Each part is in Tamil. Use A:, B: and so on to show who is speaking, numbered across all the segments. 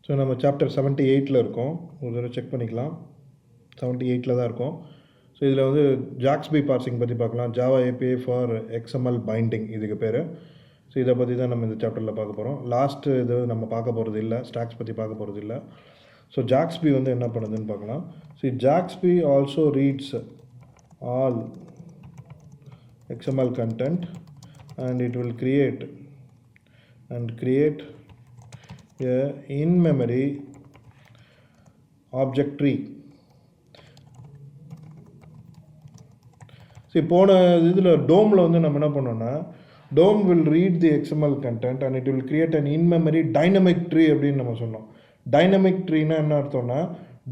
A: ஸோ நம்ம சாப்டர் 78ல் இருக்கோம். ஒரு தடவை செக் பண்ணிக்கலாம். 78ல் தான் இருக்கோம். ஸோ இதில் வந்து ஜாக்ஸ்பி பார்சிங் பற்றி பார்க்கலாம். Java API for XML binding இதுக்கு பேர். ஸோ இதை பற்றி தான் நம்ம இந்த சாப்டரில் பார்க்க போகிறோம். லாஸ்ட்டு இது நம்ம பார்க்க போகிறது இல்லை, ஸ்டாக்ஸ் பற்றி பார்க்க போகிறது இல்லை. ஸோ ஜாக்ஸ்பி வந்து என்ன பண்ணுதுன்னு பார்க்கலாம். So JAXB also reads all XML content and it will create a in-memory object tree. See, போன இதில் டோமில் வந்து நம்ம என்ன பண்ணோம்னா, டோம் will read the XML content and it will create an in-memory dynamic tree அப்படின்னு நம்ம சொன்னோம். டைனமிக் ட்ரீனா என்ன அர்த்தம்னா,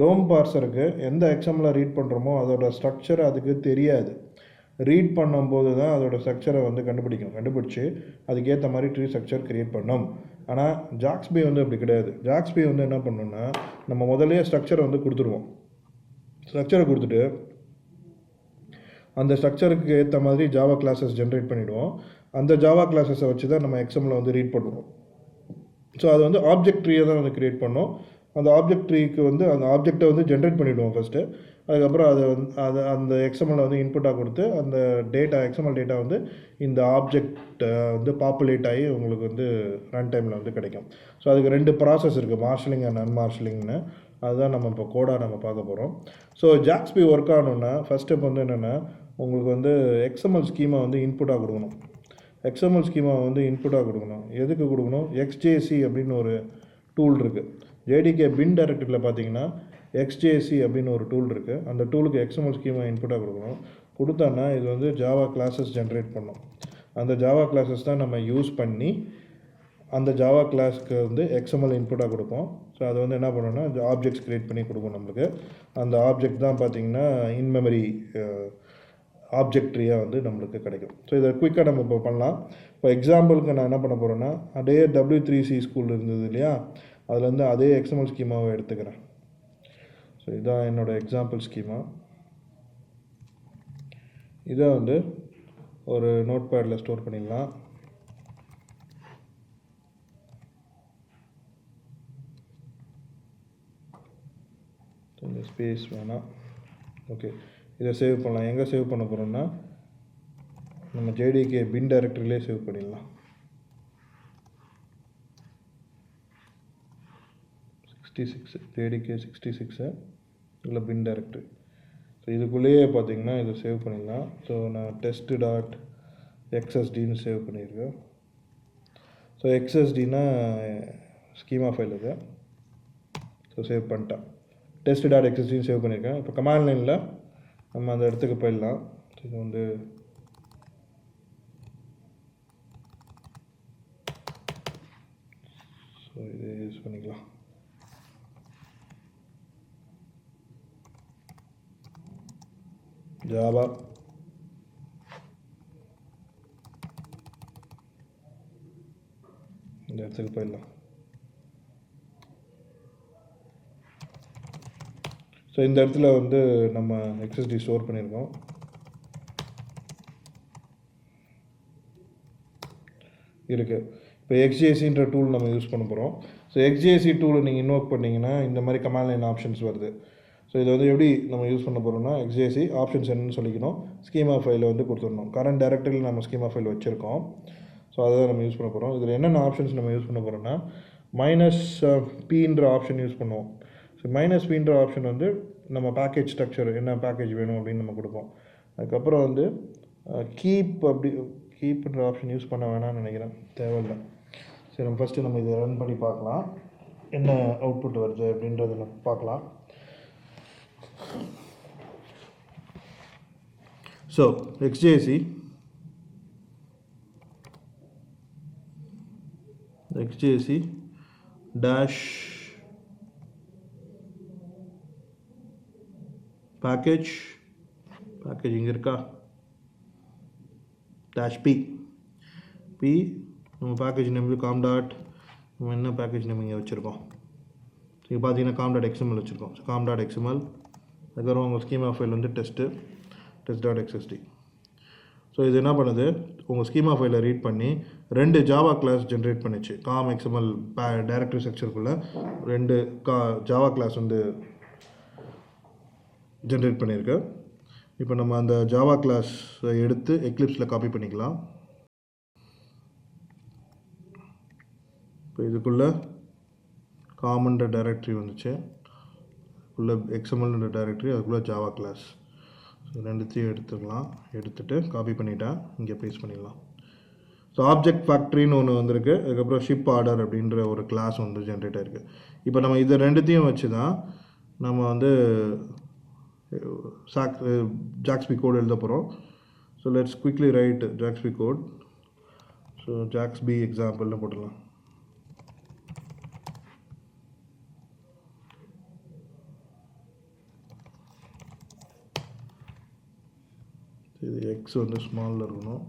A: டோம் பார்சருக்கு எந்த XML ரீட் பண்ணுறோமோ அதோட ஸ்ட்ரக்சர் அதுக்கு தெரியாது. ரீட் பண்ணும்போது தான் அதோட ஸ்ட்ரக்சரை வந்து கண்டுபிடிச்சு அதுக்கேற்ற மாதிரி ட்ரீ ஸ்ட்ரக்சர் க்ரியேட் பண்ணோம். ஆனால் ஜாக்ஸ்பி வந்து அப்படி கிடையாது. ஜாக்ஸ்பி வந்து என்ன பண்ணோம்னா, நம்ம முதலே ஸ்ட்ரக்சரை வந்து கொடுத்துருவோம். ஸ்ட்ரக்சரை கொடுத்துட்டு அந்த ஸ்ட்ரக்சருக்கு ஏற்ற மாதிரி ஜாவா கிளாஸஸ் ஜென்ரேட் பண்ணிவிடுவோம். அந்த ஜாவா கிளாஸஸை வச்சு தான் நம்ம எக்ஸாமில் வந்து ரீட் பண்ணுவோம். ஸோ அது வந்து ஆப்ஜெக்ட் ட்ரீயை தான் வந்து க்ரியேட் பண்ணோம். அந்த ஆப்ஜெக்ட் ட்ரீக்கு வந்து அந்த ஆப்ஜெக்டை வந்து ஜென்ரேட் பண்ணிவிடுவோம் ஃபஸ்ட்டு. அதுக்கப்புறம் அதை அந்த எக்ஸ்எம்எல் வந்து இன்புட்டாக கொடுத்து அந்த டேட்டா எக்ஸ்எம்எல் டேட்டா வந்து இந்த ஆப்ஜெக்ட் வந்து பாப்புலேட் ஆகி உங்களுக்கு வந்து ரன் டைமில் வந்து கிடைக்கும். ஸோ அதுக்கு 2 ப்ராசஸ் இருக்குது, மார்ஷலிங் அண்ட் அன்மார்ஷலிங்னு. அதுதான் நம்ம இப்போ கோடாக நம்ம பார்க்க போகிறோம். ஸோ ஜாக்ஸ்பி ஒர்க் ஆகணுன்னா ஃபஸ்ட் ஸ்டெப் வந்து என்னென்னா, உங்களுக்கு வந்து எக்ஸ்எம்எல் ஸ்கீமா வந்து இன்புட்டாக கொடுக்கணும். எக்ஸ்எம்எல் ஸ்கீமா வந்து இன்புட்டாக கொடுக்கணும். எதுக்கு கொடுக்கணும்? எக்ஸ்ஜேசி அப்படின்னு ஒரு டூல் இருக்குது. ஜேடிகே பின் டைரக்டரியில் பார்த்தீங்கன்னா எக்ஸ்ஜேசி அப்படின்னு ஒரு டூல் இருக்குது. அந்த டூலுக்கு எக்ஸ்எம்எல் ஸ்கீமா இன்புட்டாக கொடுக்கணும். கொடுத்தோன்னா இது வந்து ஜாவா கிளாஸஸ் ஜென்ரேட் பண்ணும். அந்த ஜாவா கிளாஸஸ் தான் நம்ம யூஸ் பண்ணி அந்த ஜாவா கிளாஸ்க்கு வந்து எக்ஸ்எம்எல் இன்புட்டாக கொடுப்போம். ஸோ அது வந்து என்ன பண்ணோன்னா ஆப்ஜெக்ட்ஸ் க்ரியேட் பண்ணி கொடுக்கும் நம்மளுக்கு. அந்த ஆப்ஜெக்ட் தான் பார்த்திங்கன்னா இன்மெமரி ஆப்ஜெக்ட் ட்ரீயாக வந்து நம்மளுக்கு கிடைக்கும். ஸோ இதை குயிக்காக நம்ம இப்போ பண்ணலாம். இப்போ எக்ஸாம்பிளுக்கு நான் என்ன பண்ண போகிறேன்னா, அதே W3C ஸ்கூல் இருந்தது இல்லையா, அதில் வந்து அதே எக்ஸ்எம்எல் ஸ்கீமாவை எடுத்துக்கிறேன். ஸோ இதான் என்னோடய எக்ஸாம்பிள் ஸ்கீமா. இதை வந்து ஒரு நோட் பேடில் ஸ்டோர் பண்ணிடலாம். இந்த ஸ்பேஸ் வேணாம். ஓகே, இதை சேவ் பண்ணலாம். எங்கே சேவ் பண்ண போகிறோம்னா, நம்ம ஜேடிகே பின் டைரக்டரியிலே சேவ் பண்ணிடலாம். 66 ஜேடிகே 66 இல்லை பின் டைரக்டரி. ஸோ இதுக்குள்ளேயே பார்த்தீங்கன்னா இதை சேவ் பண்ணிடலாம். ஸோ நான் test.xsdன்னு சேவ் பண்ணியிருக்கேன். ஸோ எக்ஸ்எஸ்டினா ஸ்கீமா ஃபைல் இது. ஸோ சேவ் பண்ணிட்டேன். test.xsdன்னு சேவ் பண்ணியிருக்கேன். இப்போ கமாண்ட் லைனில் நம்ம அந்த இடத்துக்கு போயிடலாம். இது வந்து ஸோ இதை யூஸ் பண்ணிக்கலாம். ஜாவா இந்த இடத்துக்கு போயிடலாம். ஸோ இந்த இடத்துல வந்து நம்ம எக்ஸ்எஸ்டி ஸ்டோர் பண்ணியிருக்கோம். இருக்குது. இப்போ எக்ஸ்ஜேசின்ற டூல் நம்ம யூஸ் பண்ண போகிறோம். ஸோ எக்ஸ்ஜேசி டூலை நீங்கள் இன்வோக் பண்ணிங்கன்னா இந்த மாதிரி கமாண்ட் லைன் ஆப்ஷன்ஸ் வருது. ஸோ இதை வந்து எப்படி நம்ம யூஸ் பண்ண போகிறோம்னா, எக்ஸ்ஜேசி ஆப்ஷன்ஸ் என்னன்னு சொல்லிக்கணும், ஸ்கீமா ஃபைலை வந்து கொடுத்துடணும். கரண்ட் டைரக்டரியில் நம்ம ஸ்கீமா ஃபைல் வச்சுருக்கோம். ஸோ அதை தான் நம்ம யூஸ் பண்ண போகிறோம். இதில் என்னென்ன ஆப்ஷன்ஸ் நம்ம யூஸ் பண்ண போகிறோம்னா, -p ஆப்ஷன் யூஸ் பண்ணுவோம். ஸோ -p ஆப்ஷன் வந்து நம்ம பேக்கேஜ் ஸ்ட்ரக்சர் என்ன பேக்கேஜ் வேணும் அப்படின்னு நம்ம கொடுப்போம். அதுக்கப்புறம் வந்து கீப்ன்ற ஆப்ஷன் யூஸ் பண்ண வேணாம்னு நினைக்கிறேன், தேவையில்லை. சரி, நம்ம ஃபஸ்ட்டு நம்ம இதை ரன் பண்ணி பார்க்கலாம், என்ன அவுட்புட் வருது அப்படின்றத நம்ம பார்க்கலாம். ஸோ எக்ஸ்ஜேசி டேஷ் பேக்கேஜ் இங்கே இருக்கா, டேஷ் பி நம்ம பேக்கேஜ் நேம் com. நம்ம என்ன பேக்கேஜ் நேம் இங்கே வச்சுருக்கோம், இங்கே பார்த்தீங்கன்னா com.xml வச்சுருக்கோம். So com.xml. அதுக்கப்புறம் உங்கள் ஸ்கீமா ஃபைல் வந்து test.xsd. ஸோ இது என்ன பண்ணுது, உங்கள் ஸ்கீமா ஃபைலை ரீட் பண்ணி 2 ஜாவா கிளாஸ் ஜென்ரேட் பண்ணிச்சு. காம் எக்ஸ்எம்எல் டைரக்டரி ஸ்ட்ரக்சருக்குள்ளே 2 ஜாவா கிளாஸ் வந்து ஜென்ரேட் பண்ணியிருக்கு. இப்போ நம்ம அந்த ஜாவா கிளாஸ் எடுத்து எக்லிப்ஸில் காப்பி பண்ணிக்கலாம். இப்போ இதுக்குள்ளே காமன்ற டைரக்டரி வந்துச்சு, உள்ள எக்ஸ்எம்எல்ன்ற டைரக்டரி, அதுக்குள்ளே ஜாவா கிளாஸ். ஸோ ரெண்டுத்தையும் எடுத்துக்கலாம். எடுத்துகிட்டு காப்பி பண்ணிவிட்டேன், இங்கே பேஸ்ட் பண்ணிடலாம். ஸோ ஆப்ஜெக்ட் ஃபேக்ட்ரின்னு ஒன்று வந்திருக்கு. அதுக்கப்புறம் ஷிப் ஆர்டர் அப்படின்ற ஒரு கிளாஸ் வந்து ஜென்ரேட் ஆகிருக்கு. இப்போ நம்ம இது ரெண்டுத்தையும் வச்சு தான் நம்ம வந்து ஜாக்ஸ்பி கோட் எழுத போகிறோம். So let's quickly write JAXB code. So JAXB எக்ஸாம்பிள்னு போட்டுடலாம். இது எக்ஸ் வந்து ஸ்மாலில் இருக்கணும்.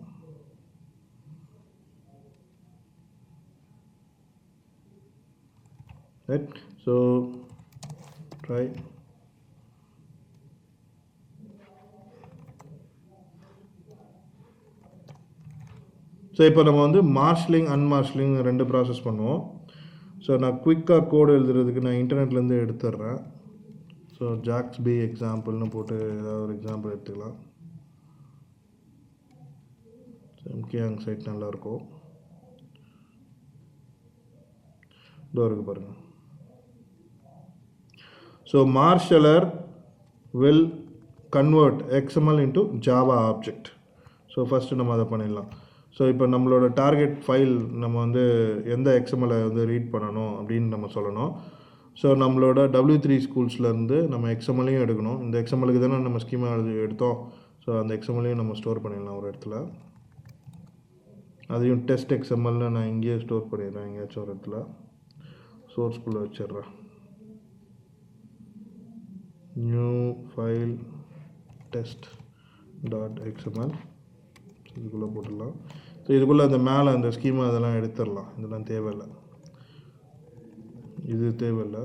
A: ரைட். So try. ஸோ இப்போ நம்ம வந்து மார்ஷலிங் அன்மார்ஷலிங் 2 ப்ராசஸ் பண்ணுவோம். ஸோ நான் குயிக்காக கோடு எழுதுறதுக்கு நான் இன்டர்நெட்லேருந்து எடுத்துடுறேன். ஸோ ஜாக்ஸ்பி எக்ஸாம்பிள்னு போட்டு ஏதாவது ஒரு எக்ஸாம்பிள் எடுத்துக்கலாம். எம்கேஆங் சைட் நல்லாயிருக்கும். இதோ இருக்குது பாருங்கள். So marshaller will convert XML into Java object. So first நம்ம அதை பண்ணிடலாம். ஸோ இப்போ நம்மளோட டார்கெட் ஃபைல் நம்ம வந்து எந்த XML-ஐ வந்து ரீட் பண்ணணும் அப்படின்னு நம்ம சொல்லணும். ஸோ நம்மளோட W3 ஸ்கூல்ஸ்லேருந்து நம்ம XML-ஐயும் எடுக்கணும். இந்த XML-க்கு தானே நம்ம ஸ்கீமா எடுத்தோம். ஸோ அந்த XML-ஐயும் நம்ம ஸ்டோர் பண்ணிடலாம் ஒரு இடத்துல. அதையும் டெஸ்ட் XML-னு நான் இங்கேயே ஸ்டோர் பண்ணிடுறேன், எங்கேயாச்சும் ஒரு இடத்துல சோர்ஸ்குள்ளே வச்சிடுறேன். New file test dot XML இதுக்குள்ளே போட்டுடலாம். ஸோ இதுக்குள்ளே அந்த மேலே அந்த ஸ்கீமா அதெல்லாம் எடுத்துடலாம். இதெல்லாம் தேவையில்லை, இது தேவையில்லை,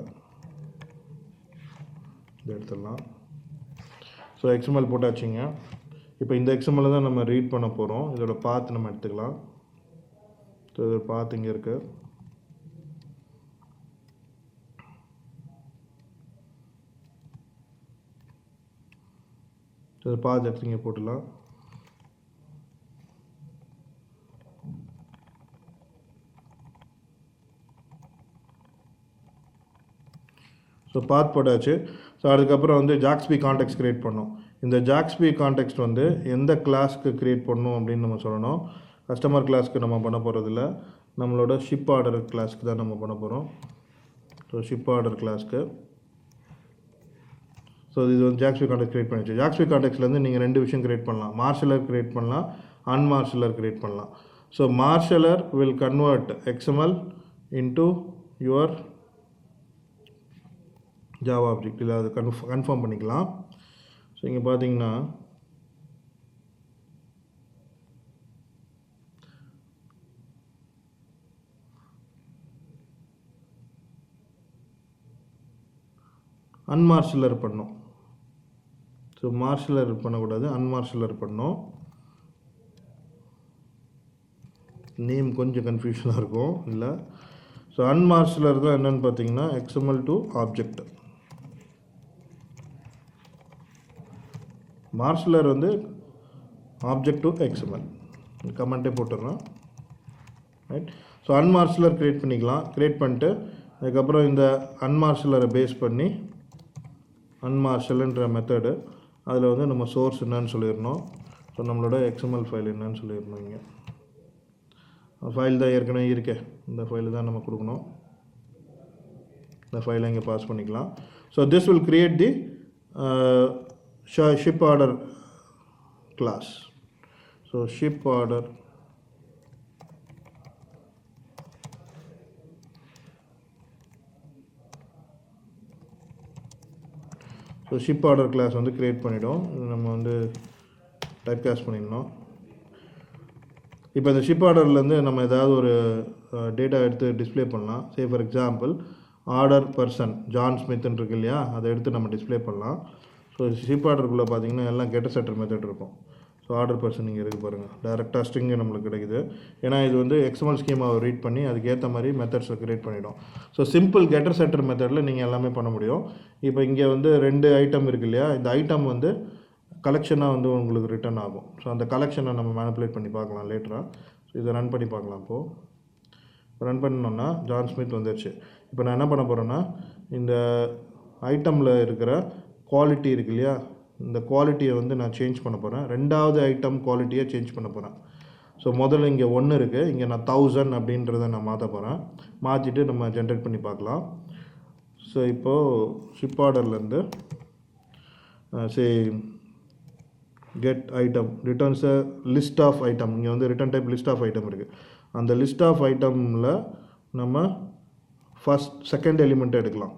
A: இது எடுத்துடலாம். So XML போட்டாச்சுங்க. இப்போ இந்த XML தான் நம்ம ரீட் பண்ண போகிறோம். இதோட பாத் நம்ம எடுத்துக்கலாம். ஸோ இதோட பாத் இங்கே இருக்குது. ஸோ பாத் எடுத்து இங்கே போட்டுடலாம். ஸோ பாத் போட்டாச்சு. ஸோ அதுக்கப்புறம் வந்து ஜாக்ஸ்பி கான்டெக்ஸ்ட் க்ரியேட் பண்ணோம். இந்த ஜாக்ஸ்பி கான்டெக்ஸ்ட் வந்து எந்த கிளாஸ்க்கு க்ரியேட் பண்ணணும் அப்படின்னு நம்ம சொல்லணும். கஸ்டமர் கிளாஸ்க்கு நம்ம பண்ண போகிறதில்ல, நம்மளோட ஷிப் ஆர்டர் கிளாஸ்க்கு தான் நம்ம பண்ண போகிறோம். ஸோ ஷிப் ஆர்டர் கிளாஸ்க்கு. ஸோ இது வந்து ஜாக்ஸ்பி கான்டெக்ட் க்ரியேட் பண்ணிச்சு. ஜாக்ஸ்பி கான்டெக்ட்லேருந்து நீங்கள் 2 விஷயம் க்ரியேட் பண்ணலாம். மார்ஷலர் க்ரியேட் பண்ணலாம், அன்மார்ஷலர் க்ரியேட் பண்ணலாம். So marshaller will convert XML into your Java object. இல்லை அது கன்ஃபார்ம் பண்ணிக்கலாம். ஸோ இங்கே பார்த்தீங்கன்னா அன்மார்ஷலர் பண்ணோம். ஸோ மார்ஷலர் பண்ணக்கூடாது, அன்மார்ஷலர் பண்ணோம். நேம் கொஞ்சம் கன்ஃபியூஷனாக இருக்கும் இல்லை. ஸோ அன்மார்ஷலர் தான் என்னென்னு பார்த்தீங்கன்னா XML to ஆப்ஜெக்ட். மார்ஷலர் வந்து ஆப்ஜெக்ட் டு XML. கமெண்ட்டே போட்டுடுறோம். ரைட். ஸோ அன்மார்ஷலர் க்ரியேட் பண்ணிக்கலாம். க்ரியேட் பண்ணிட்டு அதுக்கப்புறம் இந்த அன்மார்ஷலரை பேஸ் பண்ணி அன்மார்ஷல்ன்ற மெத்தடு அதில் வந்து நம்ம சோர்ஸ் என்னன்னு சொல்லிடணும். ஸோ நம்மளோட XML ஃபைல் என்னன்னு சொல்லிடணும். இங்கே ஃபைல் தான் ஏற்கனவே இருக்கே, இந்த ஃபைல் தான் நம்ம கொடுக்கணும். இந்த ஃபைலை இங்கே பாஸ் பண்ணிக்கலாம். So this will create the ship order class. So ship order class வந்து கிரியேட் பண்ணிடும். நம்ம வந்து டைப் காஸ்ட் பண்ணிடணும். இப்போ இந்த ஷிப் ஆர்டர்லேருந்து நம்ம ஏதாவது ஒரு டேட்டா எடுத்து டிஸ்பிளே பண்ணலாம். Say for example order person John ஸ்மித்ன்னு இருக்கு இல்லையா, அதை எடுத்து நம்ம டிஸ்பிளே பண்ணலாம். ஸோ ஷிப் ஆர்டருக்குள்ளே பார்த்தீங்கன்னா எல்லாம் கெட் செட்டர் மெத்தட் இருக்கும். ஸோ ஆர்டர் பர்சன் இங்கே இருக்குது பாருங்கள், டேரெக்டாக ஸ்ட்ரிங்கு நம்மளுக்கு கிடைக்குது. ஏன்னா இது வந்து எக்ஸ்எம்எல் ஸ்கீமாவை ரீட் பண்ணி அதுக்கேற்ற மாதிரி மெத்தட்ஸை க்ரியேட் பண்ணிவிடும். ஸோ சிம்பிள் கெட்டர் செட்டர் மெத்தடில் நீங்கள் எல்லாமே பண்ண முடியும். இப்போ இங்கே வந்து 2 ஐட்டம் இருக்குது இல்லையா, இந்த ஐட்டம் வந்து கலெக்ஷனாக வந்து உங்களுக்கு ரிட்டர்ன் ஆகும். ஸோ அந்த கலெக்ஷனை நம்ம மேனிப்புலேட் பண்ணி பார்க்கலாம் லேட்டராக. ஸோ இதை ரன் பண்ணி பார்க்கலாம். இப்போது ரன் பண்ணோன்னா ஜான் ஸ்மித் வந்துடுச்சு. இப்போ நான் என்ன பண்ண போகிறேன்னா, இந்த ஐட்டமில் இருக்கிற குவாலிட்டி இருக்கு இல்லையா, இந்த குவாலிட்டியை வந்து நான் சேஞ்ச் பண்ண போகிறேன். 2வது ஐட்டம் குவாலிட்டியை சேஞ்ச் பண்ண போகிறேன். ஸோ முதல்ல இங்கே 1 இருக்குது, இங்கே நான் 1000 அப்படின்றத நான் மாற்ற போகிறேன். மாற்றிட்டு நம்ம ஜென்ரேட் பண்ணி பார்க்கலாம். ஸோ இப்போது ஷிப் ஆர்டர்லேருந்து get item returns a list of item. இங்கே வந்து return type list of item இருக்குது. அந்த லிஸ்ட் ஆஃப் ஐட்டமில் நம்ம செகண்ட் எலிமெண்ட்டை எடுக்கலாம்.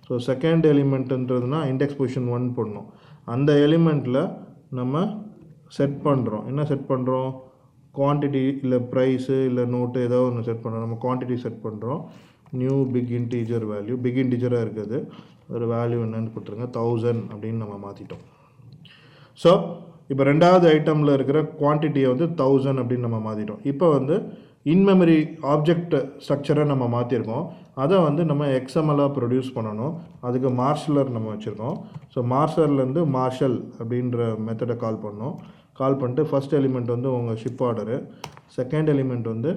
A: ஸோ செகண்ட் எலிமெண்ட்டுன்றதுனா இண்டெக்ஸ் பொசிஷன் 1 போடணும். அந்த எலிமெண்ட்டில் நம்ம செட் பண்ணுறோம். என்ன செட் பண்ணுறோம்? குவான்டிட்டி இல்லை ப்ரைஸு இல்லை நோட்டு ஏதோ ஒன்று செட் பண்ணுறோம். நம்ம குவான்டிட்டி செட் பண்ணுறோம். New big integer value, big இன்டீஜராக இருக்குது, ஒரு வேல்யூ என்னன்னு கொடுத்துருங்க, 1000 அப்படின்னு நம்ம மாற்றிட்டோம். ஸோ இப்போ 2வது ஐட்டமில் இருக்கிற குவான்டிட்டியை வந்து 1000 அப்படின்னு நம்ம மாற்றிட்டோம். இப்போ வந்து இன்மெமரி ஆப்ஜெக்ட் ஸ்ட்ரக்சரை நம்ம மாற்றிருக்கோம். அதை வந்து நம்ம எக்ஸ்எம்எல்லாக ப்ரொடியூஸ் பண்ணணும். அதுக்கு மார்ஷலர் நம்ம வச்சுருக்கோம். ஸோ மார்ஷர்லேருந்து மார்ஷல் அப்படின்ற மெத்தடை கால் பண்ணோம். கால் பண்ணிட்டு ஃபஸ்ட் எலிமெண்ட் வந்து உங்கள் ஷிப் ஆர்டரு, செகண்ட் எலிமெண்ட் வந்து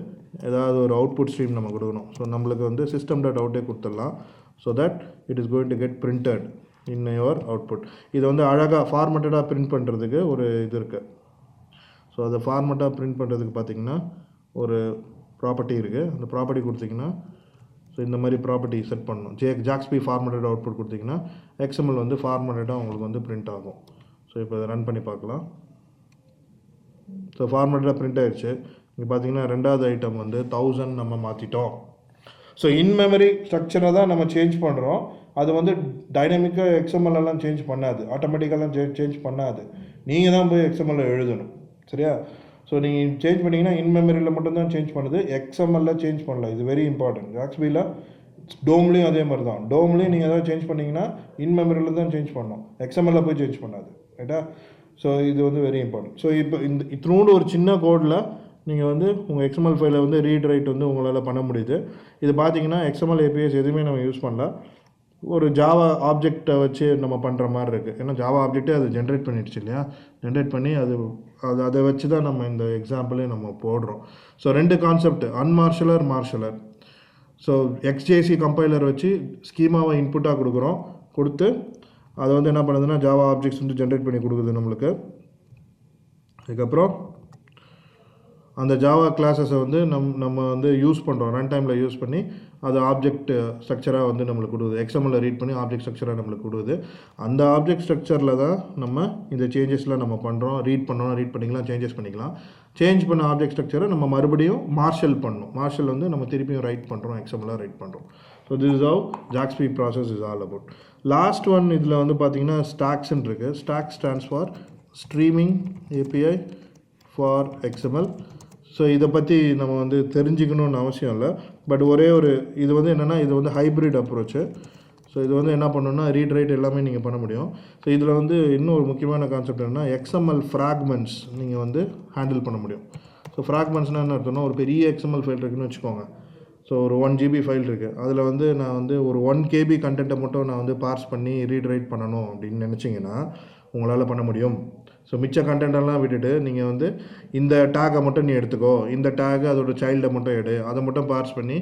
A: ஏதாவது ஒரு அவுட்புட் ஸ்ட்ரீம் நம்ம கொடுக்கணும். ஸோ நம்மளுக்கு வந்து சிஸ்டம் டாட் அவுட்டே கொடுத்துடலாம். So that it is going to get printed in your output. இதை வந்து அழகாக ஃபார்மேட்டடாக பிரிண்ட் பண்ணுறதுக்கு ஒரு இது இருக்குது. ஸோ அதை ஃபார்மேட்டாக பிரிண்ட் பண்ணுறதுக்கு பார்த்திங்கன்னா ஒரு ப்ராப்பர்ட்டி இருக்குது. அந்த ப்ராப்பர்ட்டி கொடுத்திங்கன்னா ஸோ இந்த மாதிரி ப்ராப்பர்ட்டி செட் பண்ணணும். ஜாக்ஸ்பி ஃபார்மேட்டட் அவுட்புட் கொடுத்திங்கன்னா எக்ஸ்எம்எல் வந்து ஃபார்மேட்டடாக உங்களுக்கு வந்து பிரிண்ட் ஆகும். ஸோ இப்போ இதை ரன் பண்ணி பார்க்கலாம். ஸோ ஃபார்மேட்டடாக பிரிண்ட் ஆகிடுச்சு. இங்கே பார்த்தீங்கன்னா 2வது ஐட்டம் வந்து 1000 நம்ம மாற்றிட்டோம். ஸோ இன்மெமரி ஸ்ட்ரக்சரை தான் நம்ம சேஞ்ச் பண்ணுறோம். அது வந்து டைனமிக்காக எக்ஸ்எம்எல்லாம் சேஞ்ச் பண்ணாது, ஆட்டோமேட்டிக்கெல்லாம் சேஞ்ச் பண்ணாது. நீங்கள் தான் போய் எக்ஸ்எம்எல்ல எழுதணும். சரியா? ஸோ நீங்கள் சேஞ்ச் பண்ணிங்கன்னா இன்மெமரியில் மட்டும்தான் சேஞ்ச் பண்ணுது, எக்ஸ்எம்எல்ல சேஞ்ச் பண்ணல. இது வெரி இம்பார்ட்டன்ட். ஜாக்ஸ்பியில் டோம்லேயும் அதே மாதிரி தான். டோம்லேயும் நீங்கள் ஏதாவது சேஞ்ச் பண்ணிங்கன்னா இன்மெமரியில் தான் சேஞ்ச் பண்ணணும், எக்ஸ்எம்எல்ல போய் சேஞ்ச் பண்ணாது. ரைட்டா? ஸோ இது வந்து வெரி இம்பார்ட்டன்ட். ஸோ இப்போ இந்த இத்தினோடு ஒரு சின்ன கோடில் நீங்கள் வந்து உங்கள் எக்ஸ்எம்எல் ஃபைலை வந்து ரீட் ரைட் வந்து உங்களால் பண்ண முடியுது. இது பார்த்தீங்கன்னா எக்ஸ்எம்எல் ஏபிஎஸ் எதுவுமே நம்ம யூஸ் பண்ணல, ஒரு ஜாவா ஆப்ஜெக்டை வச்சு நம்ம பண்ணுற மாதிரி இருக்குது. ஏன்னா ஜாவா ஆப்ஜெக்டே அது ஜென்ரேட் பண்ணிடுச்சு இல்லையா, ஜென்ரேட் பண்ணி அதை வச்சு தான் நம்ம இந்த எக்ஸாம்பிளே நம்ம போடுறோம். So 2 concept, unmarshaller, marshaller. So XJC compiler வச்சு ஸ்கீமாவை இன்புட்டாக கொடுக்குறோம். கொடுத்து அதை வந்து என்ன பண்ணுதுன்னா ஜாவா ஆப்ஜெக்ட்ஸ் வந்து ஜென்ரேட் பண்ணி கொடுக்குது நம்மளுக்கு. அதுக்கப்புறம் அந்த ஜாவா கிளாஸஸை வந்து நம்ம வந்து யூஸ் பண்ணுறோம், ரன் டைமில் யூஸ் பண்ணி அது ஆப்ஜெக்ட் ஸ்ட்ரக்சராக வந்து நம்மளுக்கு கொடுக்குது. எக்ஸ்எம்எல்ல ரீட் பண்ணி ஆப்ஜெக்ட் ஸ்ட்ரக்சராக நம்மளுக்கு கொடுக்குது. அந்த ஆப்ஜெக்ட் ஸ்ட்ரக்சரில் தான் நம்ம இந்த சேஞ்சஸ்லாம் நம்ம பண்ணுறோம். ரீட் பண்ணோம், ரீட் பண்ணிக்கலாம், சேஞ்சஸ் பண்ணிக்கலாம். சேஞ்ச் பண்ண ஆப்ஜெக்ட் ஸ்ட்ரக்சரை நம்ம மறுபடியும் மார்ஷல் பண்ணணும். மார்ஷல் வந்து நம்ம திருப்பியும் ரைட் பண்ணுறோம், எக்ஸ்எம்எல்லாக ரைட் பண்ணுறோம். So this is how JAXB process is all about. Last one இதில் வந்து பார்த்தீங்கன்னா ஸ்டாக்ஸ்ன்னு இருக்குது. StAX stands for streaming API for XML. So இதை பற்றி நம்ம வந்து தெரிஞ்சுக்கணுன்னு அவசியம் இல்லை. பட் ஒரே ஒரு இது வந்து என்னென்னா, இது வந்து ஹைப்ரிட் அப்ரோச்சு. ஸோ இது வந்து என்ன பண்ணணும்னா ரீட் ரைட் எல்லாமே நீங்கள் பண்ண முடியும். ஸோ இதில் வந்து இன்னும் ஒரு முக்கியமான கான்செப்ட் என்னென்னா, எக்ஸ்எம்எல் ஃப்ராக்மெண்ட்ஸ் நீங்கள் வந்து ஹேண்டில் பண்ண முடியும். ஸோ ஃப்ராக்மெண்ட்ஸ்னால் என்ன அர்த்தம்னா, ஒரு பெரிய எக்ஸ்எம்எல் ஃபைல் இருக்குதுன்னு வச்சுக்கோங்க. ஸோ ஒரு 1 GB ஃபைல் இருக்குது, அதில் வந்து நான் வந்து ஒரு 1 KB கண்டென்ட்டை மட்டும் நான் வந்து பார்ஸ் பண்ணி ரீட் ரைட் பண்ணணும் அப்படின்னு நினச்சிங்கன்னா உங்களால் பண்ண முடியும். ஸோ மிச்ச கண்டென்ட்டெல்லாம் விட்டுட்டு நீங்கள் வந்து இந்த டேக்கை மட்டும் நீ எடுத்துக்கோ, இந்த டேக்கு அதோட சைல்டை மட்டும் எடு, அதை மட்டும் பார்ஸ் பண்ணி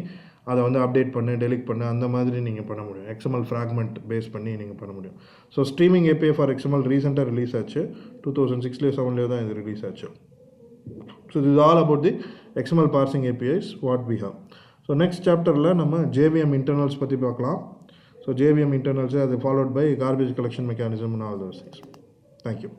A: அதை வந்து அப்டேட் பண்ணு, டெலிட் பண்ணு, அந்த மாதிரி நீங்கள் பண்ண முடியும். எக்ஸ்எம்எல் ஃப்ராக்மெண்ட் பேஸ் பண்ணி நீங்கள் பண்ண முடியும். So streaming API for XML ரீசெண்டாக ரிலீஸ் ஆச்சு. 2006 7 தான் இது ரிலீஸ் ஆச்சு. So this is all about the XML parsing APIs what we have. So next சாப்டரில் நம்ம JVM இன்டர்னல்ஸ் பற்றி பார்க்கலாம். ஸோ JVM இன்டர்னல்ஸ் அது followed by garbage collection mechanism and all those things. Thank you.